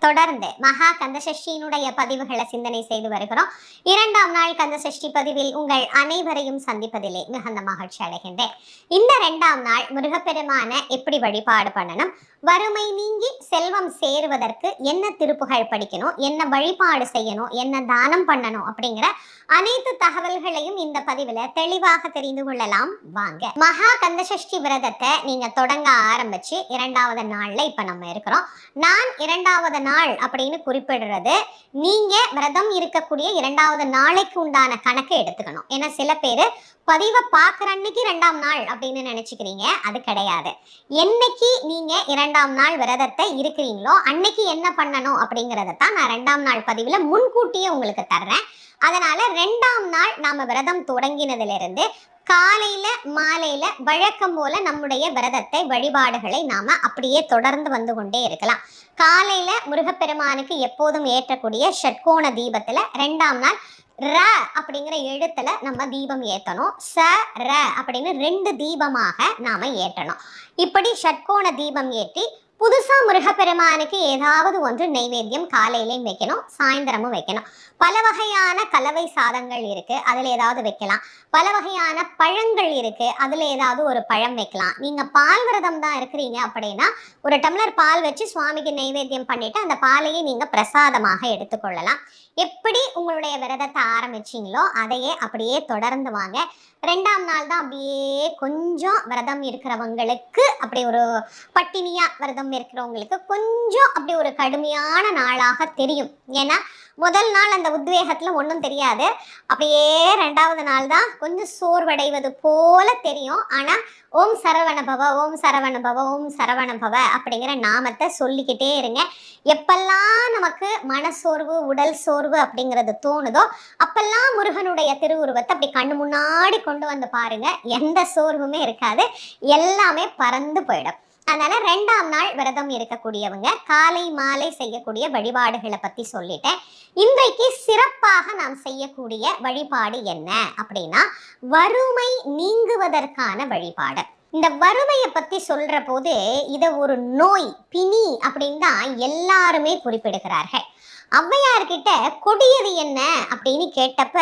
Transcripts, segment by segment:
தொடர்ந்து மகா கந்தசஷ்டியினுடைய பதிவுகளை சிந்தனை செய்து வருகிறோம். 2ஆம் நாள் கந்தசஷ்டி பதிவில் உங்கள் அனைவரையும் சந்திப்பதிலே மிகுந்த மகிழ்ச்சி அடைகின்றேன். இந்த 2ஆம் நாள் முருகப்பெருமான எப்படி வழிபாடு பண்ணணும், வறுமை நீங்கி செல்வம் சேருவதற்கு என்ன திருப்புகழ் படிக்கணும், என்ன வழிபாடு செய்யணும், என்ன தானம் பண்ணணும் அப்படிங்கிற அனைத்து தகவல்களையும் இந்த பதிவுல தெளிவாக தெரிந்து கொள்ளலாம். வாங்க. மகா கந்தசஷ்டி விரதத்தை நீங்க தொடங்க ஆரம்பிச்சு 2வது நாள்ல இப்ப நம்ம இருக்கிறோம். நான் 2வது நாள் அப்படின்னு குறிப்பிடுறது நீங்க விரதம் இருக்கக்கூடிய 2வது நாளைக்கு உண்டான கணக்கு எடுத்துக்கணும். ஏன்னா சில பேரு பதிவை பார்க்குற அன்னைக்கு 2ஆம் நாள் அப்படின்னு நினைச்சுக்கிறீங்க. அது கிடையாது. என்னைக்கு நீங்க 2ஆம் நாள் விரதத்தை இருக்கிறீங்களோ அன்னைக்கு என்ன பண்ணணும் அப்படிங்கிறத தான் நான் 2ஆம் நாள் பதிவுல முன்கூட்டியே உங்களுக்கு தர்றேன். அதனால 2ஆம் நாள் நாம விரதம் தொடங்கினதிலிருந்து காலையில மாலையில வழக்கம் போல நம்முடைய விரதத்தை வழிபாடுகளை நாம அப்படியே தொடர்ந்து வந்து கொண்டே இருக்கலாம். காலையில முருகப்பெருமானுக்கு எப்போதும் ஏற்றக்கூடிய ஷட்கோண தீபத்துல 2ஆம் நாள் ர அப்படிங்கிற எழுத்துல நம்ம தீபம் ஏற்றணும். ச ர அப்படின்னு 2 தீபமாக நாம ஏற்றணும். இப்படி ஷட்கோண தீபம் ஏற்றி புதுசா முருகப்பெருமானுக்கு ஏதாவது ஒன்று நைவேத்தியம் காலையிலையும் வைக்கணும், சாயந்தரமும் வைக்கணும். பல வகையான கலவை சாதங்கள் இருக்கு, அதுல ஏதாவது வைக்கலாம். பல வகையான பழங்கள் இருக்கு, அதுல ஏதாவது ஒரு பழம் வைக்கலாம். நீங்க பால் விரதம் தான் இருக்கிறீங்க அப்படின்னா ஒரு டம்ளர் பால் வச்சு சுவாமிக்கு நைவேத்தியம் பண்ணிட்டு அந்த பாலையே நீங்க பிரசாதமாக எடுத்துக்கொள்ளலாம். எப்படி உங்களுடைய விரதத்தை ஆரம்பிச்சீங்களோ அதையே அப்படியே தொடர்ந்து வாங்க. 2ஆம் நாள் தான் அப்படியே கொஞ்சம் விரதம் இருக்கிறவங்களுக்கு, அப்படி ஒரு பட்டினியா விரதம் இருக்கிறவங்களுக்கு கொஞ்சம் அப்படி ஒரு கடுமையான நாளாக தெரியும். ஏன்னா முதல் நாள் அந்த உத்வேகத்துல ஒன்றும் தெரியாது. அப்படியே 2வது நாள் தான் கொஞ்சம் சோர்வடைவது போல தெரியும். ஆனா ஓம் சரவணபவ ஓம் சரவணபவ ஓம் சரவணபவ அப்படிங்கிற நாமத்தை சொல்லிக்கிட்டே இருங்க. எப்பெல்லாம் நமக்கு மனசோர்வு உடல் சோர்வு அப்படிங்கிறது தோணுதோ அப்பெல்லாம் முருகனுடைய திருவுருவத்தை அப்படி கண்ணு முன்னாடி கொண்டு வந்து பாருங்க. எந்த சோர்வுமே இருக்காது, எல்லாமே பறந்து போயிடும். அதனால 2ஆம் நாள் விரதம் இருக்கக்கூடியவங்க காலை மாலை செய்யக்கூடிய வழிபாடுகளை பத்தி சொல்லிட்டேன். இன்றைக்கு சிறப்பாக நாம் செய்யக்கூடிய வழிபாடு என்ன அப்படின்னா வறுமை நீங்குவதற்கான வழிபாடு. இந்த வறுமையை பத்தி சொல்ற போது இதை ஒரு நோய், பிணி அப்படின்னு தான் எல்லாருமே குறிப்பிடுகிறார்கள். ஔவையார்கிட்ட கொடியது என்ன அப்படின்னு கேட்டப்ப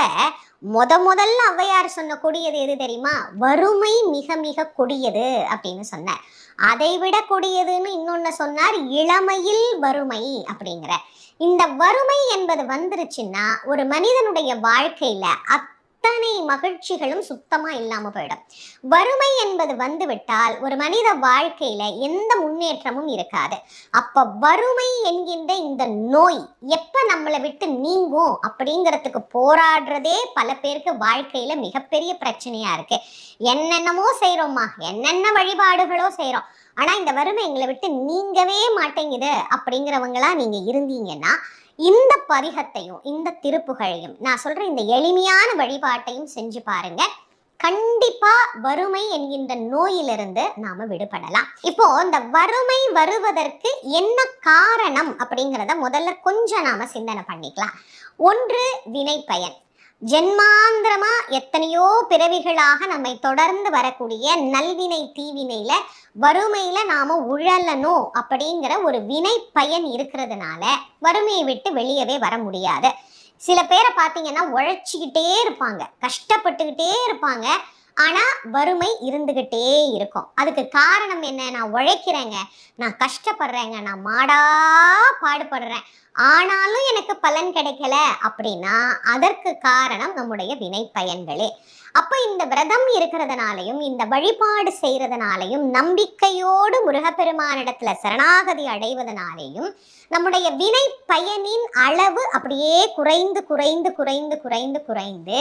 முதல்ல ஔவையார் சொன்ன கொடியது எது தெரியுமா? வறுமை மிக மிக கொடியது அப்படின்னு சொன்னார். அதை விட கொடியதுன்னு இன்னொன்னு சொன்னார், இளமையில் வறுமை அப்படிங்கிற. இந்த வறுமை என்பது வந்துருச்சுன்னா ஒரு மனிதனுடைய வாழ்க்கையில அத்தனை மகிழ்ச்சிகளும் சுத்தமா இல்லாம போயிடும். வறுமை என்பது வந்துவிட்டால் ஒரு மனித வாழ்க்கையில எந்த முன்னேற்றமும் இருக்காது. அப்ப வறுமை என்கின்ற இந்த நோய் எப்ப நம்மளை விட்டு நீங்கும் அப்படிங்கிறதுக்கு போராடுறதே பல பேருக்கு வாழ்க்கையில மிகப்பெரிய பிரச்சனையா இருக்கு. என்னென்னமோ செய்யறோம்மா, என்னென்ன வழிபாடுகளோ செய்யறோம், ஆனா இந்த வறுமை எங்களை விட்டு நீங்கவே மாட்டேங்குது அப்படிங்கிறவங்களா நீங்க இருந்தீங்கன்னா இந்த பதிகத்தையும் இந்த திருப்புகழையும் நான் சொல்ற இந்த எளிமையான வழிபாட்டையும் செஞ்சு பாருங்க. கண்டிப்பா வறுமை என்கின்ற நோயிலிருந்து நாம விடுபடலாம். இப்போ இந்த வறுமை வருவதற்கு என்ன காரணம் அப்படிங்கிறத முதல்ல கொஞ்சம் நாம சிந்தனை பண்ணிக்கலாம். ஒன்று வினை பயன். ஜென்மாந்திரமா எத்தனையோ பிறவிகளாக நம்மை தொடர்ந்து வரக்கூடிய நல்வினை தீவினையில வறுமையில நாம உழலணும் அப்படிங்கிற ஒரு வினை பயன் இருக்கிறதுனால வறுமையை விட்டு வெளியவே வர முடியாது. சில பேரை பார்த்தீங்கன்னா உழைச்சிக்கிட்டே இருப்பாங்க, கஷ்டப்பட்டுக்கிட்டே இருப்பாங்க, ஆனா வறுமை இருந்துகிட்டே இருக்கும். அதுக்கு காரணம் என்ன? நான் உழைக்கிறேங்க, நான் கஷ்டப்படுறேங்க, நான் மாடா பாடுபடுறேன், ஆனாலும் எனக்கு பலன் கிடைக்கல அப்படின்னா அதற்கு காரணம் நம்முடைய வினை பயன்களே. அப்ப இந்த விரதம் இருக்கிறதுனாலையும் இந்த வழிபாடு செய்யறதுனாலையும் நம்பிக்கையோடு முருகப்பெருமானிடத்துல சரணாகதி அடைவதனாலேயும் நம்முடைய வினை பயனின் அளவு அப்படியே குறைந்து குறைந்து குறைந்து குறைந்து குறைந்து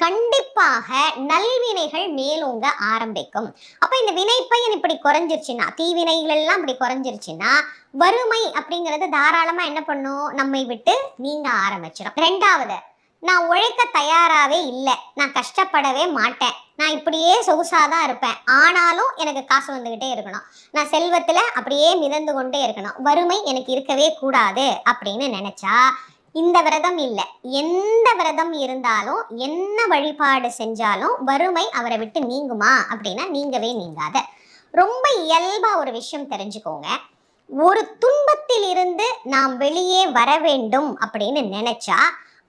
கண்டிப்பாக நல்வினைகள் மேலோங்க ஆரம்பிக்கும். அப்ப இந்த வினை பயன் இப்படி குறைஞ்சிருச்சுன்னா, தீவினைகள் எல்லாம் இப்படி குறைஞ்சிருச்சுன்னா வறுமை அப்படிங்கிறது தாராளமா என்ன பண்ணும், நம்மை விட்டு நீங்க ஆரம்பிச்சிடும். 2வது, நான் உழைக்க தயாராகவே இல்லை, நான் கஷ்டப்படவே மாட்டேன், நான் இப்படியே சொகுசாதான் இருப்பேன், ஆனாலும் எனக்கு காசு வந்துக்கிட்டே இருக்கணும், நான் செல்வத்தில் அப்படியே மிதந்து கொண்டே இருக்கணும், வறுமை எனக்கு இருக்கவே கூடாது அப்படின்னு நினைச்சா இந்த விரதம் இல்லை, எந்த விரதம் இருந்தாலும் என்ன வழிபாடு செஞ்சாலும் வறுமை அவரை விட்டு நீங்குமா அப்படின்னா நீங்கவே நீங்காத. ரொம்ப இயல்பா ஒரு விஷயம் தெரிஞ்சுக்கோங்க. ஒரு துன்பத்தில் இருந்து நாம் வெளியே வர வேண்டும் அப்படின்னு நினைச்சா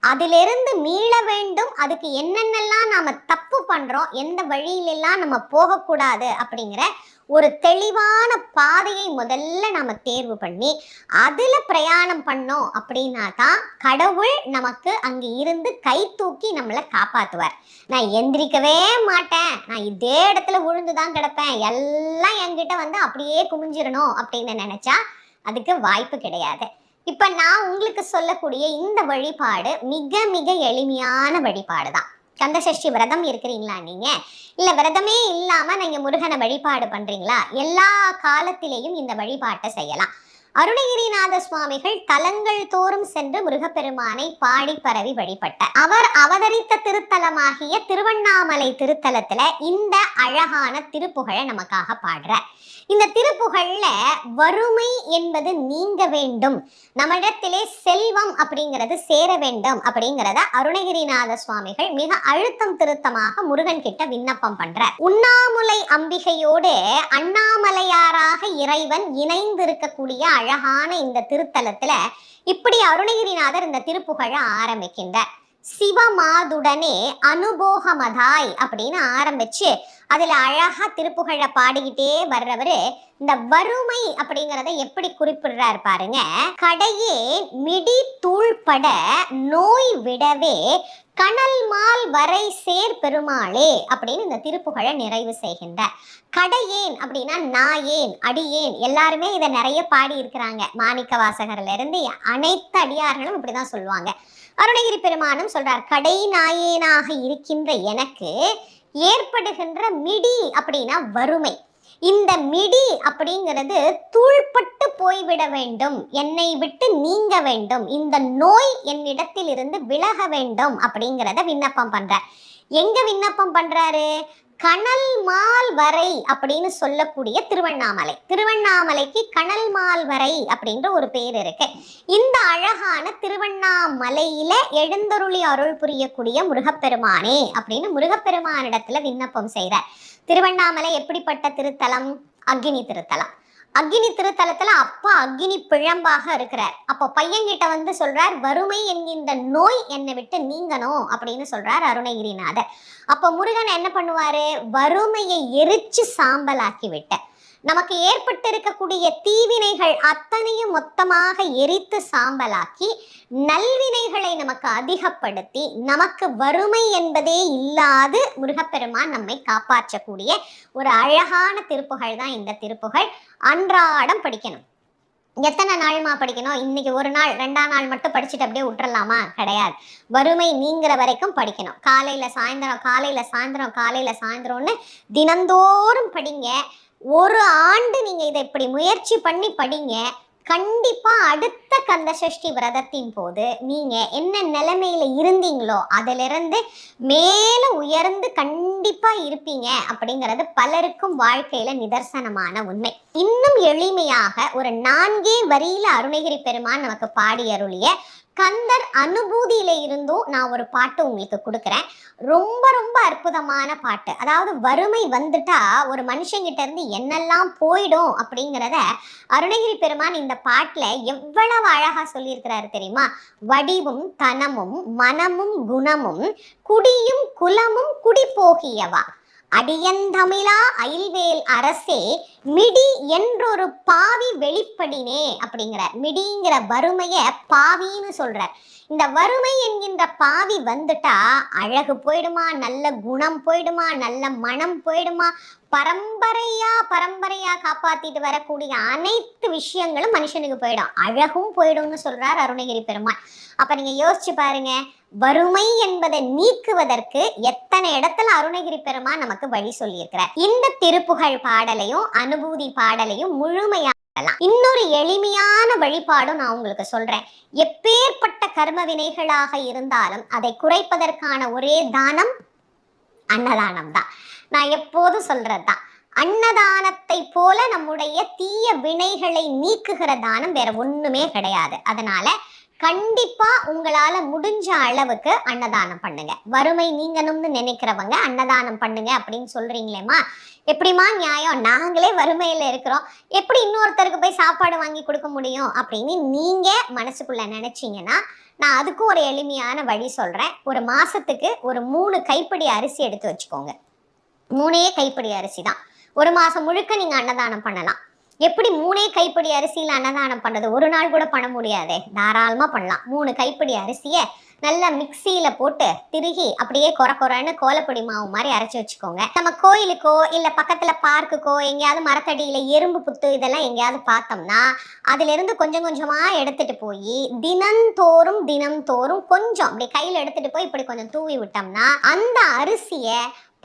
அதிலிருந்து மீள வேண்டும். அதுக்கு என்னென்னலாம் நாம தப்பு பண்றோம், எந்த வழியிலெல்லாம் நம்ம போகக்கூடாது அப்படிங்கிற ஒரு தெளிவான பாதையை முதல்ல நாம தேர்வு பண்ணி அதுல பிரயாணம் பண்ணோம் அப்படின்னா தான் கடவுள் நமக்கு அங்க இருந்து கை தூக்கி நம்மளை காப்பாத்துவார். நான் எந்திரிக்கவே மாட்டேன், நான் இதே இடத்துல விழுந்துதான் கிடப்பேன், எல்லாம் என்கிட்ட வந்து அப்படியே குமிஞ்சிடணும் அப்படின்னு நினைச்சா அதுக்கு வாய்ப்பு கிடையாது. இப்ப நான் உங்களுக்கு சொல்லக்கூடிய இந்த வழிபாடு மிக மிக எளிமையான வழிபாடு தான். கந்தசஷ்டி விரதம் இருக்கிறீங்களா நீங்க, இல்ல விரதமே இல்லாம நீங்க முருகனை வழிபாடு பண்றீங்களா, எல்லா காலத்திலேயும் இந்த வழிபாட்டை செய்யலாம். அருணகிரிநாத சுவாமிகள் தலங்கள் தோறும் சென்று முருகப்பெருமானை பாடி பரவி வழிபட்ட அவர் அவதரித்த திருத்தலமாகிய திருவண்ணாமலை திருத்தலத்துல இந்த அழகான திருப்புகழை நமக்காக பாடுறார். இந்த திருப்புகழ்ல வறுமை என்பது நீங்க வேண்டும், நம்மிடத்திலே செல்வம் அப்படிங்கிறது சேர வேண்டும் அப்படிங்கிறத அருணகிரிநாத சுவாமிகள் மிக அழுத்தம் திருத்தமாக முருகன் கிட்ட விண்ணப்பம் பண்றார். உண்ணாமுலை அம்பிகையோடு அண்ணாமலையாராக இறைவன் இணைந்து இருக்கக்கூடிய அழகான இந்த திருத்தலத்துல இப்படி அருணகிரிநாதர் இந்த திருப்புகழை ஆரம்பிக்கின்றார். சிவமாதுடனே அனுபோகமதாய் அப்படின்னு ஆரம்பிச்சு அதுல அழகா திருப்புகழை பாடிக்கிட்டே வர்றவரு இந்த வறுமை அப்படிங்கிறத எப்படி குறிப்பிடுறாரு பாருங்க. கடையே மிடி தூள்பட நோய் விடவே கனல் மால் வரை சேர் பெருமாளே அப்படின்னு இந்த திருப்புகழை நிறைவு செய்கின்றார். கடையேன் அப்படின்னா நாயேன், அடியேன், எல்லாருமே இதை நிறைய பாடி இருக்கிறாங்க. மாணிக்க வாசகர்ல இருந்து அனைத்து அடியார்களும் இப்படிதான் சொல்லுவாங்க. அருணகிரி பெருமானும் சொல்றார், கடை நாயேனாக இருக்கின்ற எனக்கு ஏற்படுகின்ற மிடி அப்படின்னா வறுமை. இந்த மிடி அப்படிங்கிறது தூள்பட்டு போய்விட வேண்டும், என்னை விட்டு நீங்க வேண்டும், இந்த நோய் என்னிடத்தில் இருந்து விலக வேண்டும் அப்படிங்கிறத விண்ணப்பம் பண்றார். எங்க விண்ணப்பம் பண்றாரு? கனல் மால் வரை அப்படின்னு சொல்லக்கூடிய திருவண்ணாமலை. திருவண்ணாமலைக்கு கனல் மால் வரை அப்படின்ற ஒரு பேர் இருக்கு. இந்த அழகான திருவண்ணாமலையில எழுந்தருளி அருள் புரியக்கூடிய முருகப்பெருமானே அப்படின்னு முருகப்பெருமானிடத்துல விண்ணப்பம் செய்கிறார். திருவண்ணாமலை எப்படிப்பட்ட திருத்தலம்? அக்னி திருத்தலம். அக்னி திருத்தலத்துல அப்பா அக்னி பிழம்பாக இருக்கிறார். அப்போ பையன்கிட்ட வந்து சொல்றார், வறுமை என்கின்ற நோய் என்னை விட்டு நீங்கணும் அப்படின்னு சொல்றார் அருணகிரிநாதர். அப்போ முருகன் என்ன பண்ணுவாரு? வறுமையை எரிச்சு சாம்பலாக்கி விட்ட நமக்கு ஏற்பட்டு இருக்கக்கூடிய தீவினைகள் அத்தனையும் மொத்தமாக எரித்து சாம்பலாக்கி நல்வினைகளை நமக்கு அதிகப்படுத்தி நமக்கு வறுமை என்பதே இல்லாது முருகப்பெருமான் நம்மை காப்பாற்றக்கூடிய ஒரு அழகான திருப்புகழ் தான் இந்த திருப்புகழ். அன்றாடம் படிக்கணும். எத்தனை நாள்மா படிக்கணும்? இன்னைக்கு ஒரு நாள் 2ஆம் நாள் மட்டும் படிச்சுட்டு அப்படியே விட்டுறலாமா? கிடையாது. வறுமை நீங்கிற வரைக்கும் படிக்கணும். காலையில சாயந்தரம், காலையில சாயந்தரம், காலையில சாயந்தரம்னு தினந்தோறும் படிங்க. ஒரு ஆண்டு நீங்க இதை இப்படி முயற்சி பண்ணி படிங்க. கண்டிப்பா அடுத்த கந்தசஷ்டி விரதத்தின் போது நீங்க என்ன நிலைமையில இருந்தீங்களோ அதிலிருந்து மேல உயர்ந்து கண்டிப்பா இருப்பீங்க அப்படிங்கிறது பலருக்கும் வாழ்க்கையில நிதர்சனமான உண்மை. இன்னும் எளிமையாக ஒரு 4 வரியில அருணகிரி பெருமான் நமக்கு பாடி அருளிய கந்தர் அனுபூதியில இருந்தும் நான் ஒரு பாட்டு உங்களுக்கு கொடுக்குறேன். ரொம்ப ரொம்ப அற்புதமான பாட்டு. அதாவது வறுமை வந்துட்டா ஒரு மனுஷங்கிட்ட இருந்து என்னெல்லாம் போயிடும் அப்படிங்கிறத அருணகிரி பெருமான் இந்த பாட்டுல எவ்வளவு அழகா சொல்லியிருக்கிறாரு தெரியுமா? வடிவும் தனமும் மனமும் குணமும் குடியும் குலமும் குடி போகியவா அடியந்தமிழா அயில்வேல் அரசே மிடி என்றொரு பாவி வெளிப்படினே அப்படிங்கிறார். மிடிங்கிற வறுமைய பாவின்னு சொல்றார். இந்த வறுமை என்கின்ற பாவி வந்துட்டா அழகு போயிடுமா, நல்ல குணம் போயிடுமா, நல்ல மனம் போயிடுமா, பரம்பரையா காப்பாத்திட்டு வரக்கூடிய அனைத்து விஷயங்களும் மனுஷனுக்கு போயிடும், அழகும் போயிடும்னு சொல்றார் அருணகிரி பெருமாள். அப்ப நீங்க யோசிச்சு பாருங்க, வறுமை என்பதை நீக்குவதற்கு எத்தனை இடத்துல அருணகிரி பெருமான் நமக்கு வழி சொல்லியிருக்கிறார். இந்த திருப்புகழ் பாடலையும் அனுபூதி பாடலையும் முழுமையா இன்னொரு எளிமையான வழிபாடும் நான் உங்களுக்கு சொல்றேன். எப்பேற்பட்ட கர்ம வினைகளாக இருந்தாலும் அதை குறைப்பதற்கான ஒரே தானம் அன்னதானம் தான். நான் எப்போதும் சொல்றதுதான், அன்னதானத்தை போல நம்முடைய தீய வினைகளை நீக்குகிற தானம் வேற ஒண்ணுமே கிடையாது. அதனால கண்டிப்பா உங்களால முடிஞ்ச அளவுக்கு அன்னதானம் பண்ணுங்க. வறுமை நீங்கணும்னு நினைக்கிறவங்க அன்னதானம் பண்ணுங்க அப்படின்னு சொல்றீங்களேம்மா, எப்படிம்மா நியாயம்? நாங்களே வறுமையில இருக்கிறோம், எப்படி இன்னொருத்தருக்கு போய் சாப்பாடு வாங்கி கொடுக்க முடியும் அப்படின்னு நீங்க மனசுக்குள்ள நினைச்சீங்கன்னா, நான் அதுக்கும் ஒரு எளிமையான வழி சொல்றேன். ஒரு மாசத்துக்கு ஒரு 3 கைப்பிடி அரிசி எடுத்து வச்சுக்கோங்க. 3 கைப்பிடி அரிசி தான். ஒரு மாசம் முழுக்க நீங்க அன்னதானம் பண்ணலாம். எப்படி 3 கைப்பிடி அரிசியில அன்னதானம் பண்றது? ஒரு நாள் கூட பண்ண முடியாதே. தாராளமா பண்ணலாம். 3 கைப்பிடி அரிசிய நல்லா மிக்ஸியில போட்டு திருகி அப்படியே கொர கொரன்னு கோலப்பொடி மாவு மாதிரி அரைச்சு வச்சுக்கோங்க. நம்ம கோயிலுக்கோ இல்ல பக்கத்துல பார்க்குக்கோ எங்கேயாவது மரத்தடியில எறும்பு புத்து இதெல்லாம் எங்கேயாவது பார்த்தோம்னா அதுல இருந்து கொஞ்சம் கொஞ்சமா எடுத்துட்டு போய் தினம்தோறும் கொஞ்சம் அப்படி கையில எடுத்துட்டு போய் இப்படி கொஞ்சம் தூவி விட்டோம்னா அந்த அரிசிய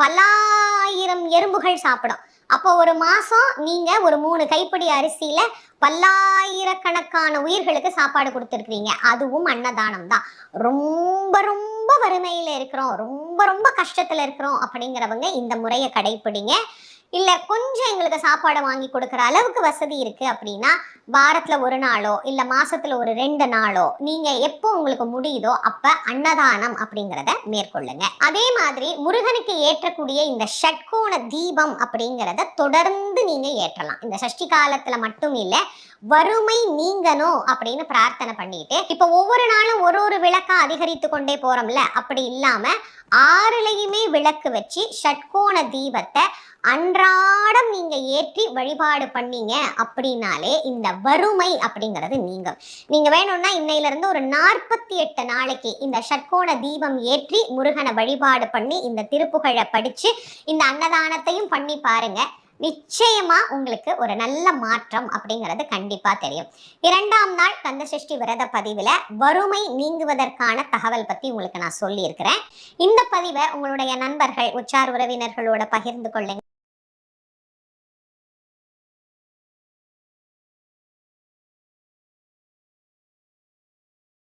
பல்லாயிரம் எறும்புகள் சாப்பிடும். அப்போ ஒரு மாசம் நீங்க ஒரு 3 கைப்பிடி அரிசியில பல்லாயிரக்கணக்கான உயிர்களுக்கு சாப்பாடு கொடுத்துருக்கீங்க. அதுவும் அன்னதானம் தான். ரொம்ப ரொம்ப வறுமையில இருக்கிறோம், ரொம்ப ரொம்ப கஷ்டத்துல இருக்கிறோம் அப்படிங்கிறவங்க இந்த முறையை கடைப்பிடிங்க. இல்ல கொஞ்சம் எங்களுக்கு சாப்பாடு வாங்கி கொடுக்குற அளவுக்கு வசதி இருக்கு அப்படின்னா வாரத்துல ஒரு நாளோ இல்ல மாசத்துல ஒரு 2 நாளோ நீங்க எப்போ உங்களுக்கு முடியுதோ அப்ப அன்னதானம் அப்படிங்கிறத மேற்கொள்ளுங்க. அதே மாதிரி முருகனுக்கு ஏற்றக்கூடிய இந்த ஷட்கோண தீபம் அப்படிங்கிறத தொடர்ந்து நீங்க ஏற்றலாம். இந்த சஷ்டி காலத்துல மட்டும் இல்ல, வறுமை நீங்கணும் அப்படின்னு பிரார்த்தனை பண்ணிட்டு இப்ப ஒவ்வொரு நாளும் ஒரு விளக்கா அதிகரித்து கொண்டே போறோம்ல, அப்படி இல்லாம 6லையுமே விளக்கு வச்சு ஷட்கோண தீபத்தை அன்றாடம் நீங்க ஏற்றி வழிபாடு பண்ணீங்க அப்படின்னாலே இந்த வறுமை அப்படிங்கிறது நீங்க வேணும்னா இன்னையில இருந்து ஒரு 48 நாளைக்கு இந்த ஷட்கோண தீபம் ஏற்றி முருகனை வழிபாடு பண்ணி இந்த திருப்புகழை படிச்சு இந்த அன்னதானத்தையும் பண்ணி பாருங்க. நிச்சயமா உங்களுக்கு ஒரு நல்ல மாற்றம் அப்படிங்கிறது கண்டிப்பா தெரியும். 2ஆம் நாள் கந்தசஷ்டி விரத பதிவுல வறுமை நீங்குவதற்கான தகவல் பத்தி உங்களுக்கு நான் சொல்லியிருக்கிறேன். இந்த பதிவை உங்களுடைய நண்பர்கள் உற்றார் உறவினர்களோட பகிர்ந்து கொள்ளுங்க.